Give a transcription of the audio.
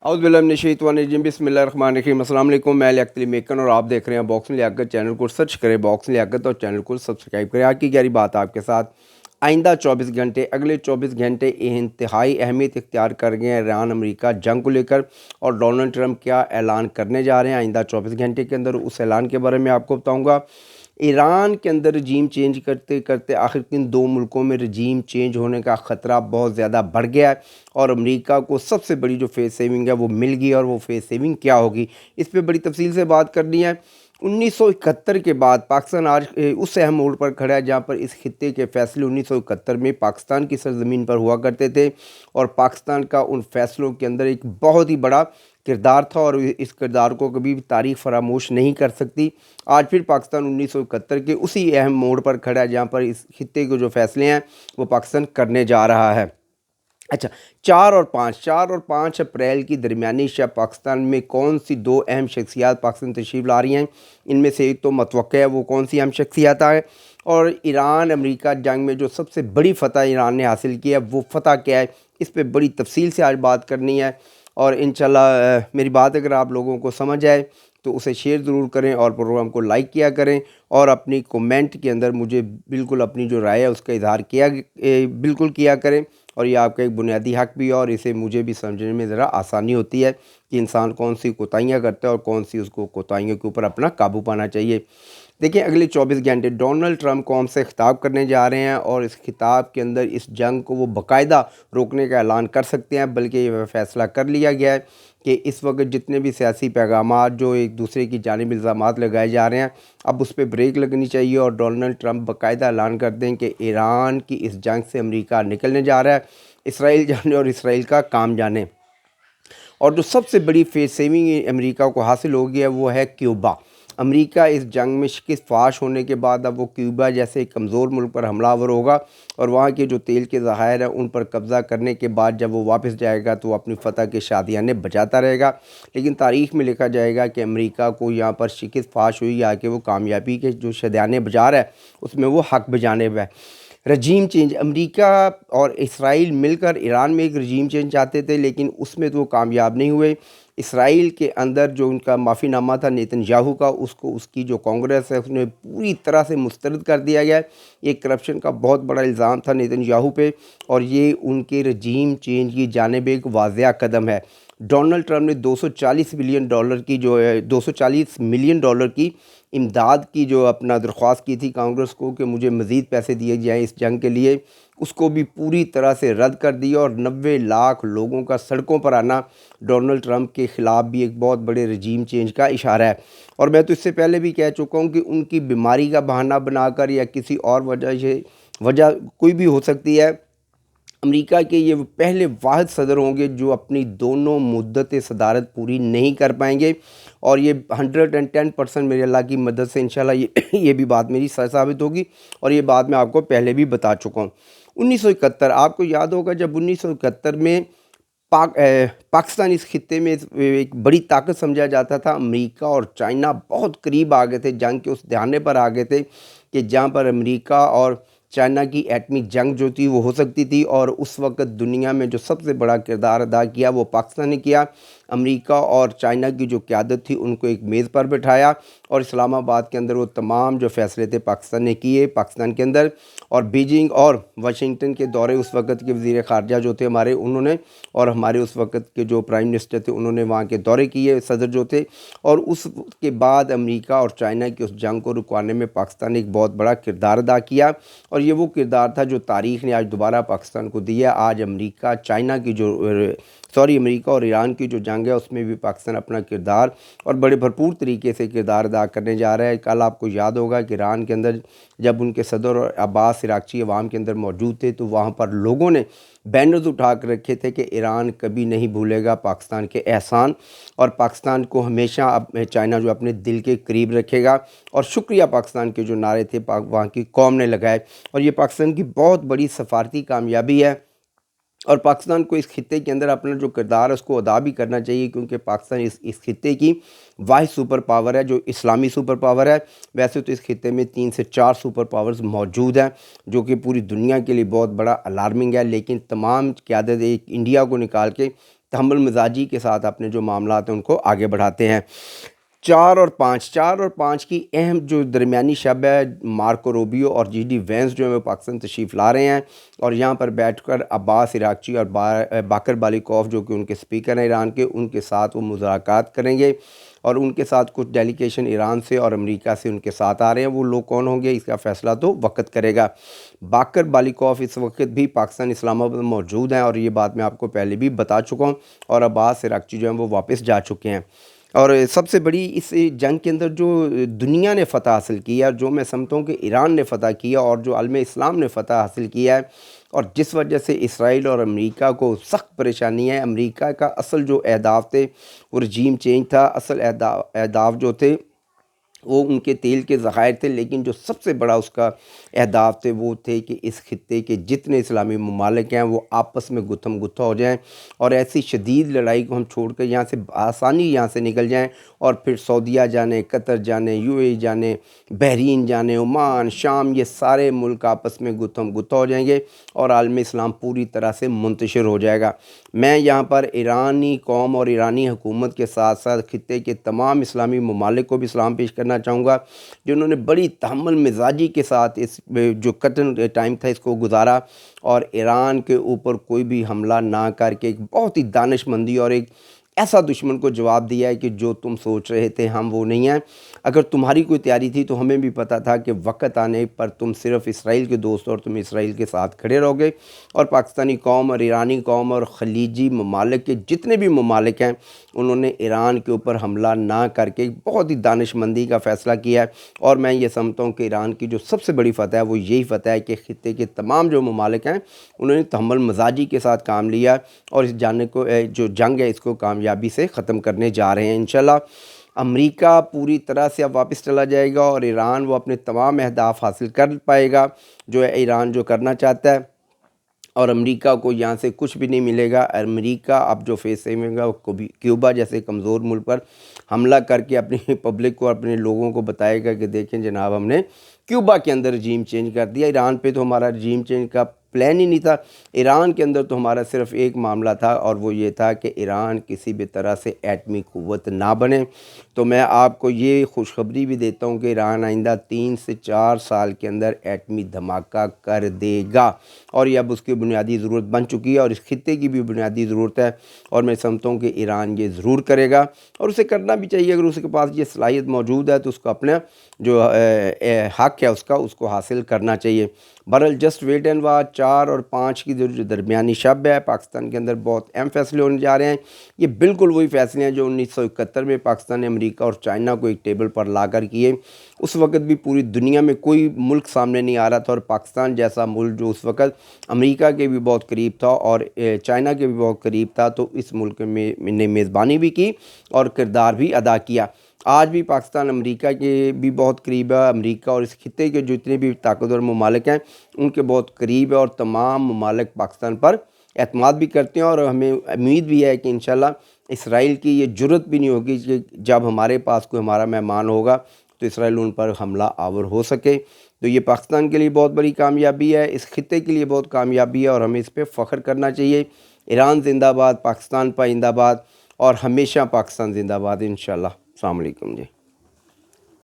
औज़ुबिल्लाहि बिस्मिल्लाहिर्रहमानिर्रहीम। अस्सलाम वालेकुम। मैं लियाकत मेकन और आप देख रहे हैं बॉक्सिंग लियाकत। चैनल को सर्च करें बॉक्सिंग लियाकत और चैनल को सब्सक्राइब करें। आज की गहरी बात आपके साथ, आइंदा 24 घंटे, अगले 24 घंटे इंतहाई अहमियत इख्तियार कर गए हैं ईरान अमेरिका जंग को लेकर, और डोनाल्ड ट्रंप क्या ऐलान करने जा रहे हैं आइंदा 24 घंटे के अंदर, उस ऐलान के बारे में आपको बताऊँगा। ईरान के अंदर रजीम चेंज करते करते आखिर किन दो मुल्कों में रजीम चेंज होने का ख़तरा बहुत ज़्यादा बढ़ गया है, और अमेरिका को सबसे बड़ी जो फेस सेविंग है वो मिल गई, और वो फेस सेविंग क्या होगी, इस पे बड़ी तफसील से बात करनी है। 1971 के बाद पाकिस्तान आज उस अहम मोड़ पर खड़ा है जहाँ पर इस खित्ते के फैसले 1971 में पाकिस्तान की सरजमीन पर हुआ करते थे, और पाकिस्तान का उन फैसलों के अंदर एक बहुत ही बड़ा किरदार था, और इस किरदार को कभी भी तारीख फरामोश नहीं कर सकती। आज फिर पाकिस्तान 1971 के उसी अहम मोड़ पर खड़ा है जहाँ पर इस खित्ते के जो फैसले हैं वो पाकिस्तान करने जा रहा है। अच्छा, 4 और 5 अप्रैल की दरमियानी शब पाकिस्तान में कौन सी दो अहम शख्सियात पाकिस्तान तशरीफ़ ला रही हैं, इनमें से एक तो मतवक्का है, वो कौन सी अहम शख्सियात है, और ईरान अमेरिका जंग में जो सबसे बड़ी फ़तह ईरान ने हासिल की है वो फ़तह क्या है, इस पर बड़ी तफसील से आज बात करनी है। और इंशाल्लाह मेरी बात अगर आप लोगों को समझ आए तो उसे शेयर ज़रूर करें और प्रोग्राम को लाइक किया करें, और अपनी कमेंट के अंदर मुझे बिल्कुल अपनी जो राय है उसका इजहार बिल्कुल किया करें। और ये आपका एक बुनियादी हक़ भी है, और इसे मुझे भी समझने में ज़रा आसानी होती है कि इंसान कौन सी कोताहियाँ करता है और कौन सी उसको कोताहियों के ऊपर अपना काबू पाना चाहिए। देखिए, अगले 24 घंटे डोनाल्ड ट्रंप कौम से खिताब करने जा रहे हैं, और इस खिताब के अंदर इस जंग को वो बाकायदा रोकने का ऐलान कर सकते हैं, बल्कि ये फ़ैसला कर लिया गया है कि इस वक्त जितने भी सियासी पैगामात जो एक दूसरे की जानिब इल्ज़ामात लगाए जा रहे हैं, अब उस पर ब्रेक लगनी चाहिए, और डोनाल्ड ट्रंप बाकायदा ऐलान कर दें कि ईरान की इस जंग से अमेरिका निकलने जा रहा है, इसराइल जाने और इसराइल का काम जाने। और जो सबसे बड़ी फेस सेविंग अमेरिका को हासिल हो गया है वो है क्यूबा। अमेरिका इस जंग में शिकस्त फाश होने के बाद अब वो क्यूबा जैसे एक कमज़ोर मुल्क पर हमलावर होगा, और वहाँ के जो तेल के ज़खायर हैं उन पर कब्ज़ा करने के बाद जब वो वापस जाएगा तो वो अपनी फ़तह के शादियाने बचाता रहेगा। लेकिन तारीख़ में लिखा जाएगा कि अमेरिका को यहाँ पर शिकस्त फाश हुई, आके वो कामयाबी के जो शादियाने बजा रहा है उसमें वो हक़ बजाने है। रजीम चेंज, अमेरिका और इसराइल मिलकर ईरान में एक रजीम चेंज चाहते थे, लेकिन उसमें तो वो कामयाब नहीं हुए। इसराइल के अंदर जो उनका माफ़ीनामा था नेतन्याहू का, उसको उसकी जो कांग्रेस है उसने पूरी तरह से मुस्तरद कर दिया गया है। ये करप्शन का बहुत बड़ा इल्ज़ाम था नेतन्याहू पे, और ये उनके रजीम चेंज की जानिब एक वाज़िया कदम है। डोनाल्ड ट्रंप ने 240 बिलियन डॉलर की जो है 240 मिलियन डॉलर की इमदाद की जो अपना दरख्वास्त की थी कांग्रेस को कि मुझे मज़ीद पैसे दिए जाएँ इस जंग के लिए, उसको भी पूरी तरह से रद्द कर दिया, और 90 लाख लोगों का सड़कों पर आना डोनाल्ड ट्रंप के ख़िलाफ़ भी एक बहुत बड़े रजीम चेंज का इशारा है। और मैं तो इससे पहले भी कह चुका हूँ कि उनकी बीमारी का बहाना बनाकर या किसी और वजह कोई भी हो सकती है, अमेरिका के ये पहले वाहिद सदर होंगे जो अपनी दोनों मुद्दत सदारत पूरी नहीं कर पाएंगे, और ये 110% मेरे अल्लाह की मदद से इंशाल्लाह ये भी बात मेरी सच साबित होगी, और ये बात मैं आपको पहले भी बता चुका हूँ। 1971 आपको याद होगा जब 1971 में पाकिस्तान इस खित्ते में एक बड़ी ताकत समझा जाता था। अमेरिका और चाइना बहुत करीब आ गए थे, जंग के उस दहाने पर आ गए थे कि जहाँ पर अमेरिका और चाइना की एटमी जंग जो थी वो हो सकती थी, और उस वक्त दुनिया में जो सबसे बड़ा किरदार अदा किया वो पाकिस्तान ने किया। अमेरिका और चाइना की जो क़यादत थी उनको एक मेज़ पर बिठाया, और इस्लामाबाद के अंदर वो तमाम जो फ़ैसले थे पाकिस्तान ने किए पाकिस्तान के अंदर। और बीजिंग और वाशिंगटन के दौरे उस वक्त के वज़ीर ख़ारजा जो थे हमारे, उन्होंने, और हमारे उस वक्त के जो प्राइम मिनिस्टर थे उन्होंने वहाँ के दौरे किए, सदर जो थे। और उसके बाद अमेरिका और चाइना की उस जंग को रुकवाने में पाकिस्तान ने एक बहुत बड़ा किरदार अदा किया, और ये वो किरदार था जो तारीख़ ने आज दोबारा पाकिस्तान को दिया। आज अमेरिका और ईरान की जो जंग है उसमें भी पाकिस्तान अपना किरदार और बड़े भरपूर तरीके से किरदार अदा करने जा रहा है। कल आपको याद होगा कि ईरान के अंदर जब उनके सदर और अब्बास इराक़ची अवाम के अंदर मौजूद थे तो वहाँ पर लोगों ने बैनर्स उठा कर रखे थे कि ईरान कभी नहीं भूलेगा पाकिस्तान के एहसान, और पाकिस्तान को हमेशा चाइना जो अपने दिल के करीब रखेगा। और शुक्रिया पाकिस्तान के जो नारे थे वहाँ की कौम ने लगाए, और ये पाकिस्तान की बहुत बड़ी सफारती कामयाबी है। और पाकिस्तान को इस खित्ते के अंदर अपना जो किरदार है उसको अदा भी करना चाहिए, क्योंकि पाकिस्तान इस खित्ते की वाहिद सुपर पावर है जो इस्लामी सुपर पावर है। वैसे तो इस खित्ते में 3 से 4 सुपर पावर्स मौजूद हैं जो कि पूरी दुनिया के लिए बहुत बड़ा अलार्मिंग है, लेकिन तमाम क़यादत एक इंडिया को निकाल के تحمل مزاجی کے ساتھ اپنے جو معاملات ہیں ان کو آگے بڑھاتے ہیں۔ 4 اور 5 کی اہم جو درمیانی شب ہے، مارکو روبیو اور جی ڈی وینس جو ہے وہ پاکستان تشریف لا رہے ہیں اور یہاں پر بیٹھ کر عباس عراقچی اور باقر بالیکوف جو کہ ان کے سپیکر ہیں ایران کے، ان کے ساتھ وہ مذاکرات کریں گے اور ان کے ساتھ کچھ ڈیلیگیشن ایران سے اور امریکہ سے ان کے ساتھ آ رہے ہیں۔ وہ لوگ کون ہوں گے اس کا فیصلہ تو وقت کرے گا۔ باقر بالیکوف اس وقت بھی پاکستان اسلام آباد میں موجود ہیں اور یہ بات میں آپ کو پہلے بھی بتا چکا ہوں، اور عباس عراقچی جو ہیں وہ واپس جا چکے ہیں۔ اور سب سے بڑی اس جنگ کے اندر جو دنیا نے فتح حاصل کیا، جو میں سمجھتا ہوں کہ ایران نے فتح کیا اور جو عالم اسلام نے فتح حاصل کیا ہے، اور جس وجہ سے اسرائیل اور امریکہ کو سخت پریشانی ہے۔ امریکہ کا اصل جو اہداف تھے وہ رجیم چینج تھا، اصل اہداف جو تھے وہ ان کے تیل کے ذخائر تھے، لیکن جو سب سے بڑا اس کا اہداف تھے وہ تھے کہ اس خطے کے جتنے اسلامی ممالک ہیں وہ آپس میں گتھم گتھا ہو جائیں اور ایسی شدید لڑائی کو ہم چھوڑ کر یہاں سے آسانی یہاں سے نکل جائیں، اور پھر سعودیہ جانے، قطر جانے، یو اے جانے، بحرین جانے، عمان، شام، یہ سارے ملک آپس میں گتھم گتھا ہو جائیں گے اور عالم اسلام پوری طرح سے منتشر ہو جائے گا۔ میں یہاں پر ایرانی قوم اور ایرانی حکومت کے ساتھ ساتھ خطے کے تمام اسلامی ممالک کو بھی سلام پیش کرنا چاہوں گا، جنہوں نے بڑی تحمل مزاجی کے ساتھ اس جو کٹن ٹائم تھا اس کو گزارا اور ایران کے اوپر کوئی بھی حملہ نہ کر کے ایک بہت ہی دانش مندی اور ایک ایسا دشمن کو جواب دیا ہے کہ جو تم سوچ رہے تھے ہم وہ نہیں ہیں۔ اگر تمہاری کوئی تیاری تھی تو ہمیں بھی پتہ تھا کہ وقت آنے پر تم صرف اسرائیل کے دوست اور تم اسرائیل کے ساتھ کھڑے رہو گے، اور پاکستانی قوم اور ایرانی قوم اور خلیجی ممالک کے جتنے بھی ممالک ہیں انہوں نے ایران کے اوپر حملہ نہ کر کے ایک بہت ہی دانش مندی کا فیصلہ کیا ہے، اور میں یہ سمجھتا ہوں کہ ایران کی جو سب سے بڑی فتح ہے وہ یہی فتح ہے کہ خطے کے تمام جو ممالک ہیں انہوں نے تحمل مزاجی کے ساتھ کام لیا اور اس جانے کو جو جنگ ہے اس کو کامیابی سے ختم کرنے جا رہے ہیں انشاءاللہ۔ امریکہ پوری طرح سے اب واپس چلا جائے گا اور ایران وہ اپنے تمام اہداف حاصل کر پائے گا جو ہے ایران جو کرنا چاہتا ہے، اور امریکہ کو یہاں سے کچھ بھی نہیں ملے گا۔ امریکہ اب جو فیس کرے گا وہ کیوبا جیسے کمزور ملک پر حملہ کر کے اپنی پبلک کو، اپنے لوگوں کو بتائے گا کہ دیکھیں جناب ہم نے کیوبا کے اندر رجیم چینج کر دیا۔ ایران پہ تو ہمارا رجیم چینج کا پلان ہی نہیں تھا، ایران کے اندر تو ہمارا صرف ایک معاملہ تھا اور وہ یہ تھا کہ ایران کسی بھی طرح سے ایٹمی قوت نہ بنے۔ تو میں آپ کو یہ خوشخبری بھی دیتا ہوں کہ ایران آئندہ 3 سے 4 سال کے اندر ایٹمی دھماکہ کر دے گا، اور یہ اب اس کی بنیادی ضرورت بن چکی ہے اور اس خطے کی بھی بنیادی ضرورت ہے، اور میں سمجھتا ہوں کہ ایران یہ ضرور کرے گا اور اسے کرنا بھی چاہیے۔ اگر اس کے پاس یہ صلاحیت موجود ہے تو اس کو اپنا جو حق ہے اس کو حاصل کرنا چاہیے۔ بہرحال جسٹ ویٹ اینڈ واچ۔ 4 اور 5 کی جو درمیانی شب ہے پاکستان کے اندر بہت اہم فیصلے ہونے جا رہے ہیں۔ یہ بالکل وہی فیصلے ہیں جو 1971 میں پاکستان نے امریکہ اور چائنا کو ایک ٹیبل پر لا کر کیے۔ اس وقت بھی پوری دنیا میں کوئی ملک سامنے نہیں آ رہا تھا، اور پاکستان جیسا ملک جو اس وقت امریکہ کے بھی بہت قریب تھا اور چائنا کے بھی بہت قریب تھا، تو اس ملک میں نے میزبانی بھی کی اور کردار بھی ادا کیا۔ آج بھی پاکستان امریکہ کے بھی بہت قریب ہے، امریکہ اور اس خطے کے جتنے بھی طاقتور ممالک ہیں ان کے بہت قریب ہے، اور تمام ممالک پاکستان پر اعتماد بھی کرتے ہیں، اور ہمیں امید بھی ہے کہ انشاءاللہ اسرائیل کی یہ جرت بھی نہیں ہوگی کہ جب ہمارے پاس کوئی ہمارا مہمان ہوگا تو اسرائیل ان پر حملہ آور ہو سکے۔ تو یہ پاکستان کے لیے بہت بڑی کامیابی ہے، اس خطے کے لیے بہت کامیابی ہے، اور ہمیں اس پہ فخر کرنا چاہیے۔ ایران زندہ باد، پاکستان پائندہ باد، اور ہمیشہ پاکستان زندہ باد انشاءاللہ۔ السلام علیکم جی۔